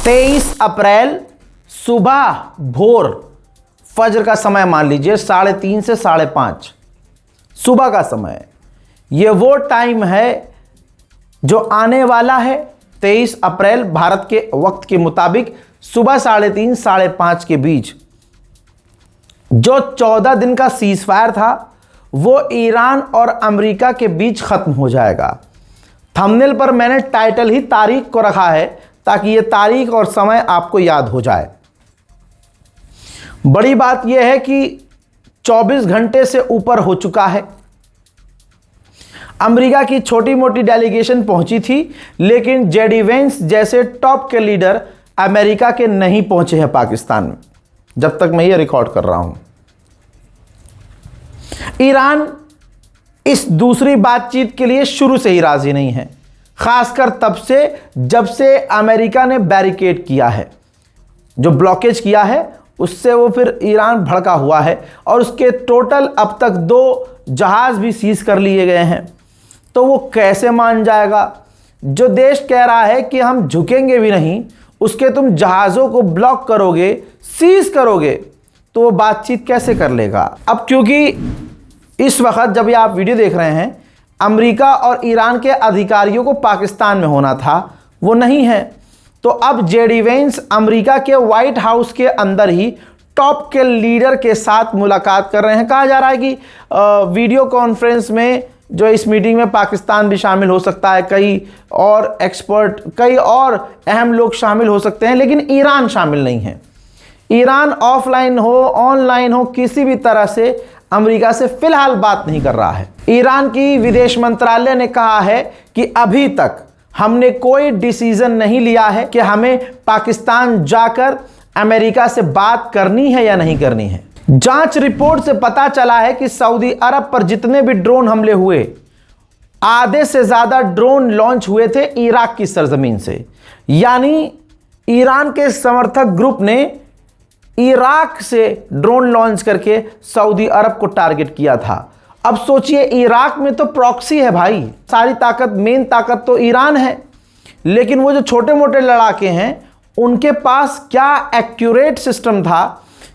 23 अप्रैल सुबह भोर फजर का समय मान लीजिए 3:30 से 5:30 सुबह का समय, ये वो टाइम है जो आने वाला है। 23 अप्रैल भारत के वक्त के मुताबिक सुबह 3:30 5:30 के बीच जो 14 दिन का सीज फायर था वो ईरान और अमेरिका के बीच खत्म हो जाएगा। थंबनेल पर मैंने टाइटल ही तारीख को रखा है ताकि ये तारीख और समय आपको याद हो जाए। बड़ी बात यह है कि 24 घंटे से ऊपर हो चुका है। अमेरिका की छोटी मोटी डेलीगेशन पहुंची थी, लेकिन जेडी वेंस जैसे टॉप के लीडर अमेरिका के नहीं पहुंचे हैं पाकिस्तान में, जब तक मैं ये रिकॉर्ड कर रहा हूं। ईरान इस दूसरी बातचीत के लिए शुरू से ही राजी नहीं है, खासकर तब से जब से अमेरिका ने बैरिकेड किया है, जो ब्लॉकेज किया है उससे वो फिर ईरान भड़का हुआ है और उसके टोटल अब तक 2 जहाज भी सीज कर लिए गए हैं। तो वो कैसे मान जाएगा? जो देश कह रहा है कि हम झुकेंगे भी नहीं, उसके तुम जहाज़ों को ब्लॉक करोगे, सीज करोगे, तो वो बातचीत कैसे कर लेगा? अब क्योंकि इस वक्त जब ये आप वीडियो देख रहे हैं, अमेरिका और ईरान के अधिकारियों को पाकिस्तान में होना था, वो नहीं है। तो अब जेडी वेंस अमेरिका के व्हाइट हाउस के अंदर ही टॉप के लीडर के साथ मुलाकात कर रहे हैं। कहा जा रहा है कि वीडियो कॉन्फ्रेंस में जो इस मीटिंग में पाकिस्तान भी शामिल हो सकता है, कई और एक्सपर्ट, कई और अहम लोग शामिल हो सकते हैं, लेकिन ईरान शामिल नहीं है। ईरान ऑफलाइन हो ऑनलाइन हो किसी भी तरह से अमेरिका से फिलहाल बात नहीं कर रहा है। ईरान की विदेश मंत्रालय ने कहा है कि अभी तक हमने कोई डिसीजन नहीं लिया है कि हमें पाकिस्तान जाकर अमेरिका से बात करनी है या नहीं करनी है। जांच रिपोर्ट से पता चला है कि सऊदी अरब पर जितने भी ड्रोन हमले हुए, आधे से ज्यादा ड्रोन लॉन्च हुए थे इराक की सरजमीन से। यानी ईरान के समर्थक ग्रुप ने इराक से ड्रोन लॉन्च करके सऊदी अरब को टारगेट किया था। अब सोचिए, इराक में तो प्रॉक्सी है भाई, सारी ताकत, मेन ताकत तो ईरान है, लेकिन वो जो छोटे मोटे लड़ाके हैं उनके पास क्या एक्यूरेट सिस्टम था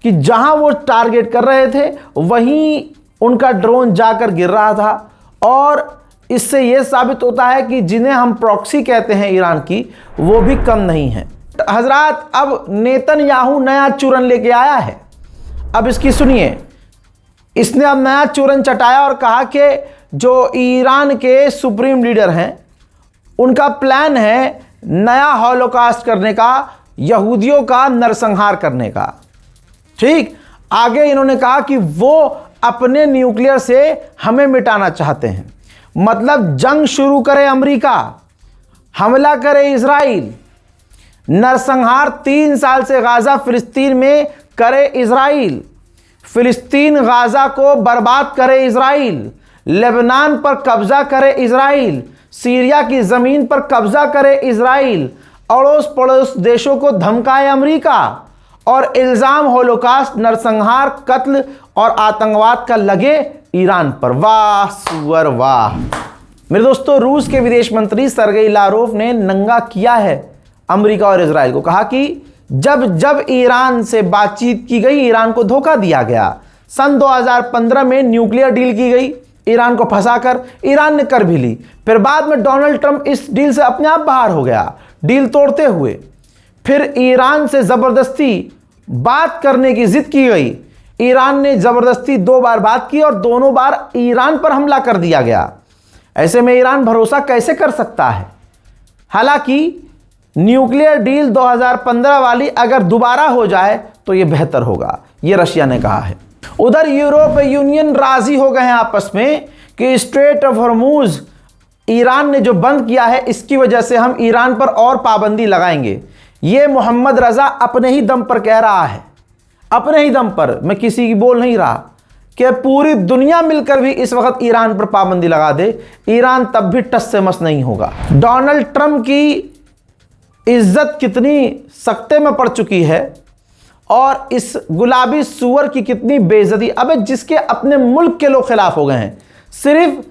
कि जहां वो टारगेट कर रहे थे वहीं उनका ड्रोन जाकर गिर रहा था। और इससे यह साबित होता है कि जिन्हें हम प्रॉक्सी कहते हैं ईरान की, वो भी कम नहीं है। हजरात, अब नेतन्याहू नया चूरन लेके आया है। अब इसकी सुनिए, इसने अब नया चूरन चटाया और कहा कि जो ईरान के सुप्रीम लीडर हैं उनका प्लान है नया हॉलोकॉस्ट करने का, यहूदियों का नरसंहार करने का। ठीक, आगे इन्होंने कहा कि वो अपने न्यूक्लियर से हमें मिटाना चाहते हैं। मतलब जंग शुरू करे अमेरिका, हमला करे इजराइल, नरसंहार 3 साल से गाजा फिलिस्तीन में करे इजराइल, फिलिस्तीन गाजा को बर्बाद करे इजराइल, लेबनान पर कब्जा करे इजराइल, सीरिया की जमीन पर कब्जा करे इजराइल, अड़ोस पड़ोस देशों को धमकाए अमेरिका, और इल्जाम होलोकास्ट, नरसंहार, कत्ल और आतंकवाद का लगे ईरान पर। वाह सुअर वाह। मेरे दोस्तों, रूस के विदेश मंत्री सर्गेई लारोव ने नंगा किया है अमेरिका और इजराइल को। कहा कि जब ईरान से बातचीत की गई, ईरान को धोखा दिया गया। सन 2015 में न्यूक्लियर डील की गई, ईरान को फंसाकर, ईरान ने कर भी ली। फिर बाद में डोनाल्ड ट्रंप इस डील से अपने आप बाहर हो गया, डील तोड़ते हुए। फिर ईरान से जबरदस्ती बात करने की जिद की गई। ईरान ने जबरदस्ती 2 बार बात की और दोनों बार ईरान पर हमला कर दिया गया। ऐसे में ईरान भरोसा कैसे कर सकता है? हालांकि न्यूक्लियर डील 2015 वाली अगर दोबारा हो जाए तो यह बेहतर होगा, यह रशिया ने कहा है। उधर यूरोपीय यूनियन राजी हो गए हैं आपस में कि स्ट्रेट ऑफ हॉर्मुज ईरान ने जो बंद किया है, इसकी वजह से हम ईरान पर और पाबंदी लगाएंगे। यह मोहम्मद रजा अपने ही दम पर कह रहा है, अपने ही दम पर, मैं किसी की बोल नहीं रहा, कि पूरी दुनिया मिलकर भी इस वक्त ईरान पर पाबंदी लगा दे, ईरान तब भी टस से मस नहीं होगा। डोनाल्ड ट्रंप की इज्जत कितनी सख्ते में पड़ चुकी है और इस गुलाबी सुअर की कितनी बेइज्जती। अबे जिसके अपने मुल्क के लोग खिलाफ हो गए हैं, सिर्फ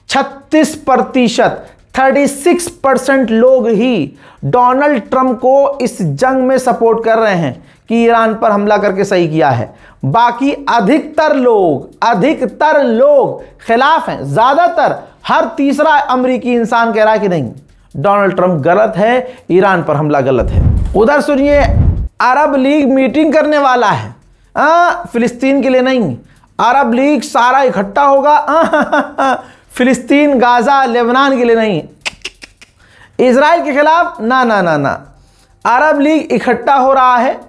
36%, 36% लोग ही डोनाल्ड ट्रंप को इस जंग में सपोर्ट कर रहे हैं कि ईरान पर हमला करके सही किया है। बाकी अधिकतर लोग खिलाफ हैं। ज्यादातर हर तीसरा अमेरिकी इंसान कह रहा है कि नहीं, डोनाल्ड ट्रंप गलत है, ईरान पर हमला गलत है। उधर सुनिए, अरब लीग मीटिंग करने वाला है, फिलिस्तीन के लिए नहीं, अरब लीग सारा इकट्ठा होगा, फिलिस्तीन, गाजा, लेबनान के लिए नहीं, इजराइल के खिलाफ ना ना ना ना। अरब लीग इकट्ठा हो रहा है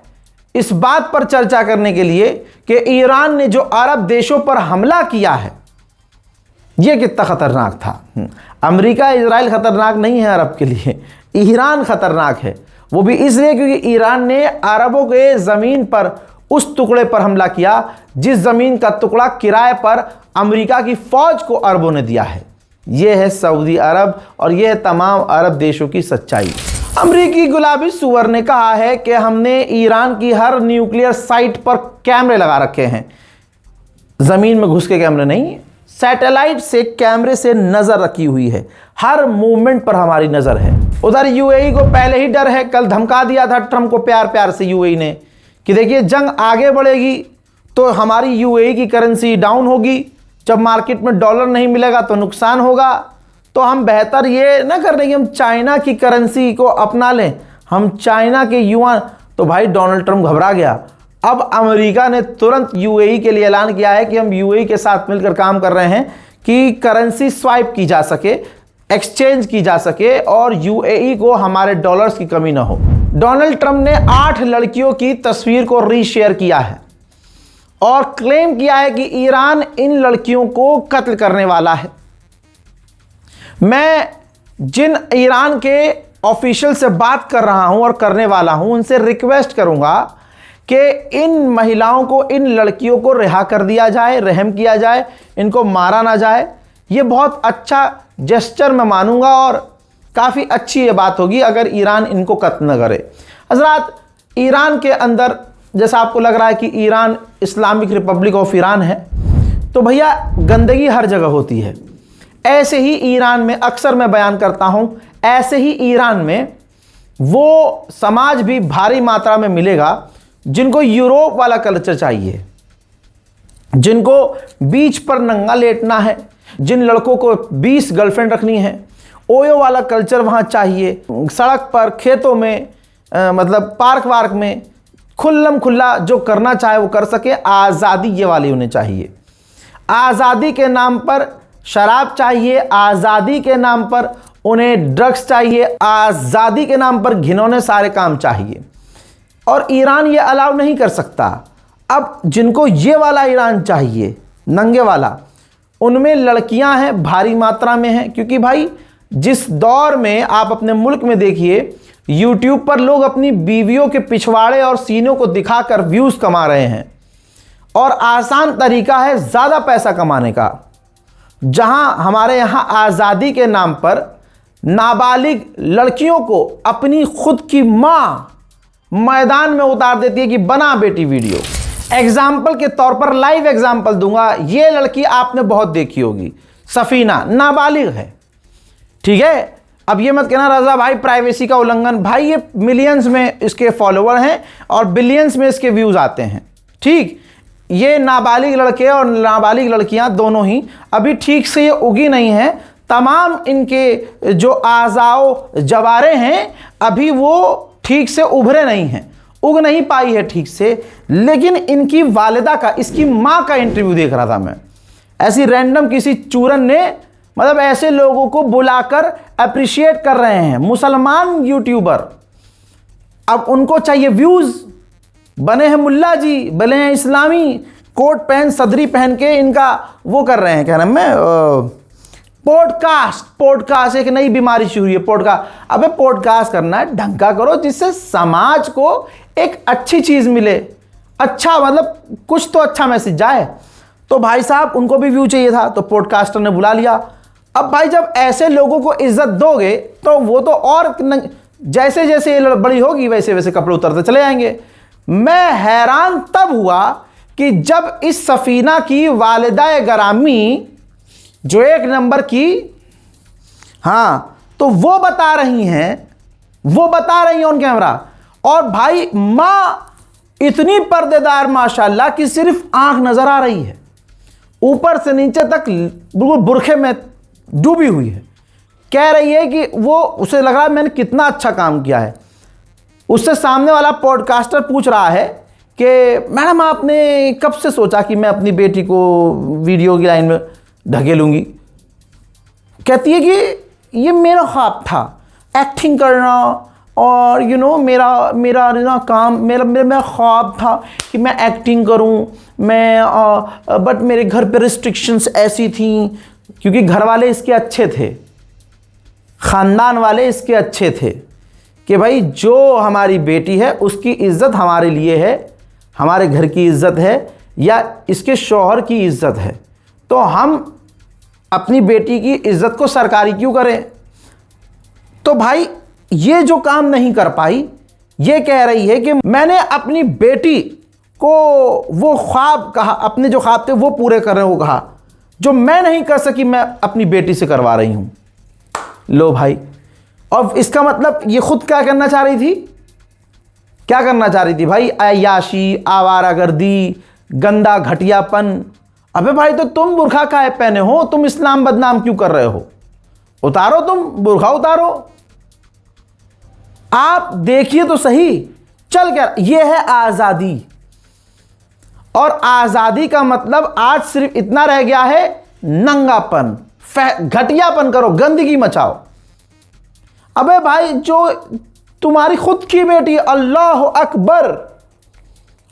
इस बात पर चर्चा करने के लिए कि ईरान ने जो अरब देशों पर हमला किया है यह कितना खतरनाक था। अमेरिका, इजराइल खतरनाक नहीं है अरब के लिए, ईरान खतरनाक है। वो भी इसलिए क्योंकि ईरान ने अरबों के ज़मीन पर उस टुकड़े पर हमला किया जिस ज़मीन का टुकड़ा किराए पर अमेरिका की फ़ौज को अरबों ने दिया है। यह है सऊदी अरब और यह है तमाम अरब देशों की सच्चाई। अमेरिकी गुलाबी सुअर ने कहा है कि हमने ईरान की हर न्यूक्लियर साइट पर कैमरे लगा रखे हैं। ज़मीन में घुस के कैमरे नहीं, सैटेलाइट से कैमरे से नज़र रखी हुई है, हर मूवमेंट पर हमारी नज़र है। उधर यूएई को पहले ही डर है, कल धमका दिया था ट्रंप को प्यार प्यार से यूएई ने कि देखिए जंग आगे बढ़ेगी तो हमारी यूएई की करेंसी डाउन होगी, जब मार्केट में डॉलर नहीं मिलेगा तो नुकसान होगा। तो हम बेहतर ये ना कर रहे कि हम चाइना की करेंसी को अपना लें, हम चाइना के युआन। तो भाई डोनाल्ड ट्रंप घबरा गया। अब अमेरिका ने तुरंत यूएई के लिए ऐलान किया है कि हम यूएई के साथ मिलकर काम कर रहे हैं कि करेंसी स्वाइप की जा सके, एक्सचेंज की जा सके और यूएई को हमारे डॉलर्स की कमी ना हो। डोनाल्ड ट्रंप ने 8 लड़कियों की तस्वीर को रीशेयर किया है और क्लेम किया है कि ईरान इन लड़कियों को कत्ल करने वाला है। मैं जिन ईरान के ऑफिशियल से बात कर रहा हूं और करने वाला हूं उनसे रिक्वेस्ट करूंगा कि इन महिलाओं को, इन लड़कियों को रिहा कर दिया जाए, रहम किया जाए, इनको मारा ना जाए। ये बहुत अच्छा जेस्चर मैं मानूंगा और काफ़ी अच्छी ये बात होगी अगर ईरान इनको कत्ल न करे। हज़रात, ईरान के अंदर जैसा आपको लग रहा है कि Iran Islamic Republic of Iran है, तो भैया गंदगी हर जगह होती है। ऐसे ही ईरान में, अक्सर मैं बयान करता हूं, ऐसे ही ईरान में वो समाज भी भारी मात्रा में मिलेगा जिनको यूरोप वाला कल्चर चाहिए, जिनको बीच पर नंगा लेटना है, जिन लड़कों को 20 गर्लफ्रेंड रखनी है, ओयो वाला कल्चर वहाँ चाहिए। सड़क पर, खेतों में, मतलब पार्क वार्क में खुल्लम खुल्ला जो करना चाहे वो कर सके। आज़ादी ये वाली उन्हें चाहिए। आज़ादी के नाम पर शराब चाहिए, आज़ादी के नाम पर उन्हें ड्रग्स चाहिए, आज़ादी के नाम पर घिनौने सारे काम चाहिए और ईरान ये अलाउ नहीं कर सकता। अब जिनको ये वाला ईरान चाहिए, नंगे वाला, उनमें लड़कियां हैं, भारी मात्रा में हैं। क्योंकि भाई जिस दौर में आप अपने मुल्क में देखिए, यूट्यूब पर लोग अपनी बीवियों के पिछवाड़े और सीनों को दिखाकर व्यूज़ कमा रहे हैं और आसान तरीका है ज़्यादा पैसा कमाने का। जहां हमारे यहाँ आज़ादी के नाम पर नाबालिग लड़कियों को अपनी खुद की माँ मैदान में उतार देती है कि बना बेटी वीडियो। एग्जाम्पल के तौर पर लाइव एग्जाम्पल दूंगा, ये लड़की आपने बहुत देखी होगी, सफीना, नाबालिग है, ठीक है। अब ये मत कहना रजा भाई प्राइवेसी का उल्लंघन, भाई ये मिलियंस में इसके फॉलोवर हैं और बिलियंस में इसके व्यूज आते हैं, ठीक। ये नाबालिग लड़के और नाबालिग लड़कियां दोनों ही अभी ठीक से ये उगी नहीं हैं। तमाम इनके जो आज़ाओ जवारे हैं अभी वो ठीक से उभरे नहीं हैं, उग नहीं पाई है ठीक से। लेकिन इनकी वालिदा का, इसकी माँ का इंटरव्यू देख रहा था मैं, ऐसी रैंडम किसी चूरन ने मतलब ऐसे लोगों को बुलाकर अप्रिशिएट कर रहे हैं, मुसलमान यूट्यूबर। अब उनको चाहिए व्यूज़, बने हैं मुल्ला जी, बने हैं इस्लामी, कोट पहन सदरी पहन के इनका वो कर रहे हैं, क्या नाम है, पॉडकास्ट एक नई बीमारी शुरू हुई है, पॉडकास्ट। अबे पॉडकास्ट करना है ढंग का करो जिससे समाज को एक अच्छी चीज़ मिले, अच्छा मतलब कुछ तो अच्छा मैसेज जाए। तो भाई साहब उनको भी व्यू चाहिए था तो पॉडकास्टर ने बुला लिया। अब भाई जब ऐसे लोगों को इज्जत दोगे तो वो तो और जैसे जैसे ये बड़ी होगी वैसे वैसे कपड़े उतरते चले जाएंगे। मैं हैरान तब हुआ कि जब इस सफीना की वालिदा गरामी जो एक नंबर की, हाँ तो वो बता रही हैं ऑन कैमरा। और भाई माँ इतनी पर्देदार माशाल्लाह कि सिर्फ आंख नजर आ रही है, ऊपर से नीचे तक बिल्कुल बुरखे में डूबी हुई है। कह रही है कि वो, उसे लग रहा है मैंने कितना अच्छा काम किया है। उससे सामने वाला पॉडकास्टर पूछ रहा है कि मैडम आपने कब से सोचा कि मैं अपनी बेटी को वीडियो की लाइन में ढकेलूंगी? कहती है कि ये मेरा ख्वाब था एक्टिंग करना, और मेरा ना काम, मेरा ख्वाब था कि मैं एक्टिंग करूं, बट मेरे घर पे रिस्ट्रिक्शंस ऐसी थी, क्योंकि घर वाले इसके अच्छे थे, ख़ानदान वाले इसके अच्छे थे कि भाई जो हमारी बेटी है उसकी इज़्ज़त हमारे लिए है, हमारे घर की इज़्ज़त है या इसके शौहर की इज़्ज़त है, तो हम अपनी बेटी की इज़्ज़त को सरकारी क्यों करें। तो भाई ये जो काम नहीं कर पाई, ये कह रही है कि मैंने अपनी बेटी को वो ख्वाब कहा, अपने जो ख्वाब थे वो पूरे करने को कहा, जो मैं नहीं कर सकी मैं अपनी बेटी से करवा रही हूं। लो भाई, और इसका मतलब ये खुद क्या करना चाह रही थी? क्या करना चाह रही थी भाई? अय्याशी, आवारागर्दी, गंदा घटियापन। अबे भाई तो तुम बुरखा काहे पहने हो? तुम इस्लाम बदनाम क्यों कर रहे हो? उतारो, तुम बुरखा उतारो। आप देखिए तो सही चल क्या। यह है आज़ादी, और आज़ादी का मतलब आज सिर्फ इतना रह गया है, नंगापन, घटियापन करो, गंदगी मचाओ। अबे भाई जो तुम्हारी खुद की बेटी, अल्लाह अकबर,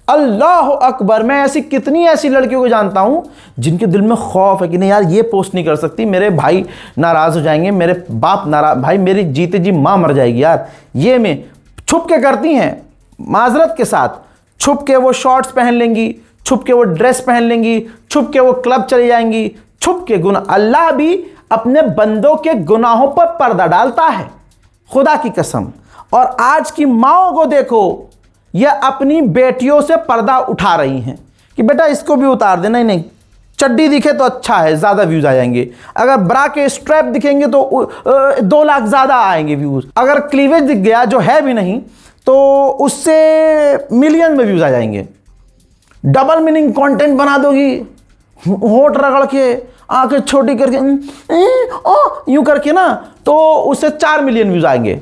अल्लाह अकबर। मैं ऐसी कितनी ऐसी लड़कियों को जानता हूं जिनके दिल में खौफ है कि नहीं यार ये पोस्ट नहीं कर सकती, मेरे भाई नाराज़ हो जाएंगे, मेरे बाप नाराज, भाई मेरी जीते जी माँ मर जाएगी यार। ये में छुप के करती हैं, माजरत के साथ छुप के वो शॉर्ट्स पहन लेंगी, छुप के वो ड्रेस पहन लेंगी, छुप के वो क्लब चली जाएंगी, छुप के गुनाह। अल्लाह भी अपने बंदों के गुनाहों पर पर्दा डालता है, खुदा की कसम। और आज की माओ को देखो, ये अपनी बेटियों से पर्दा उठा रही हैं कि बेटा इसको भी उतार दे। नहीं नहीं, चड्डी दिखे तो अच्छा है, ज़्यादा व्यूज़ आ जाएंगे। अगर ब्रा के स्ट्रैप दिखेंगे तो 2 लाख ज़्यादा आएंगे व्यूज़। अगर क्लीवेज दिख गया, जो है भी नहीं, तो उससे मिलियन में व्यूज़ आ जाएंगे। डबल मीनिंग कंटेंट बना दोगी, होठ रगड़ के, आंखें छोटी करके, यूं करके ना, तो उससे 4 मिलियन व्यूज़ आएंगे।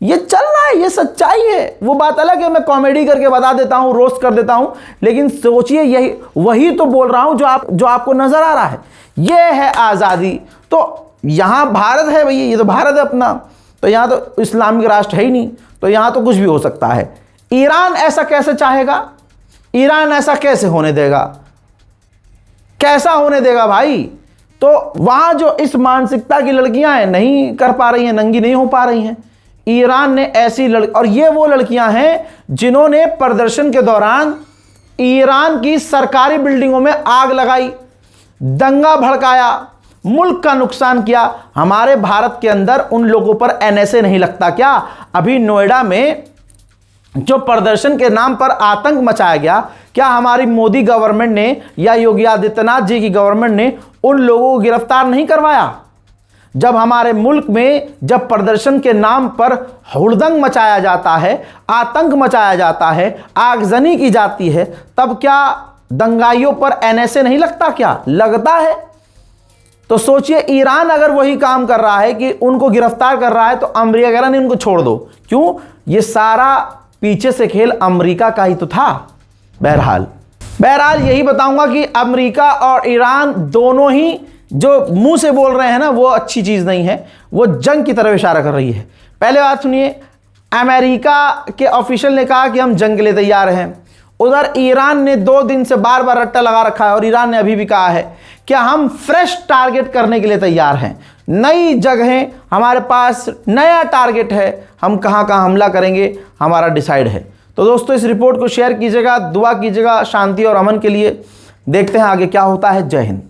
ये चल रहा है, ये सच्चाई है। वो बात अलग है, मैं कॉमेडी करके बता देता हूँ, रोस्ट कर देता हूँ, लेकिन सोचिए यही वही तो बोल रहा हूँ जो आपको नजर आ रहा है। ये है आज़ादी। तो यहाँ भारत है भैया, ये तो भारत है अपना, तो यहाँ तो इस्लामिक राष्ट्र है ही नहीं, तो यहाँ तो कुछ भी हो सकता है। ईरान ऐसा कैसे चाहेगा? ईरान ऐसा कैसे होने देगा? कैसा होने देगा भाई? तो वहाँ जो इस मानसिकता की लड़कियाँ हैं, नहीं कर पा रही हैं, नंगी नहीं हो पा रही हैं। ईरान ने ऐसी और ये वो लड़कियां हैं जिन्होंने प्रदर्शन के दौरान ईरान की सरकारी बिल्डिंगों में आग लगाई, दंगा भड़काया, मुल्क का नुकसान किया। हमारे भारत के अंदर उन लोगों पर एनएसए नहीं लगता क्या? अभी नोएडा में जो प्रदर्शन के नाम पर आतंक मचाया गया, क्या हमारी मोदी गवर्नमेंट ने या योगी आदित्यनाथ जी की गवर्नमेंट ने उन लोगों को गिरफ्तार नहीं करवाया? जब हमारे मुल्क में जब प्रदर्शन के नाम पर हुड़दंग मचाया जाता है, आतंक मचाया जाता है, आगजनी की जाती है, तब क्या दंगाइयों पर एनएसए नहीं लगता? क्या लगता है? तो सोचिए, ईरान अगर वही काम कर रहा है कि उनको गिरफ्तार कर रहा है, तो अमेरिका कह रहा नहीं, उनको छोड़ दो। क्यों? ये सारा पीछे से खेल अमेरिका का ही तो था। बहरहाल यही बताऊंगा कि अमेरिका और ईरान दोनों ही जो मुंह से बोल रहे हैं ना, वो अच्छी चीज़ नहीं है, वो जंग की तरफ इशारा कर रही है। पहले बात सुनिए, अमेरिका के ऑफिशियल ने कहा कि हम जंग के लिए तैयार हैं। उधर ईरान ने 2 दिन से बार बार रट्टा लगा रखा है, और ईरान ने अभी भी कहा है कि हम फ्रेश टारगेट करने के लिए तैयार हैं। नई जगहें हमारे पास, नया टारगेट है, हम कहाँ कहाँ हमला करेंगे हमारा डिसाइड है। तो दोस्तों, इस रिपोर्ट को शेयर कीजिएगा, दुआ कीजिएगा शांति और अमन के लिए। देखते हैं आगे क्या होता है। जय हिंद।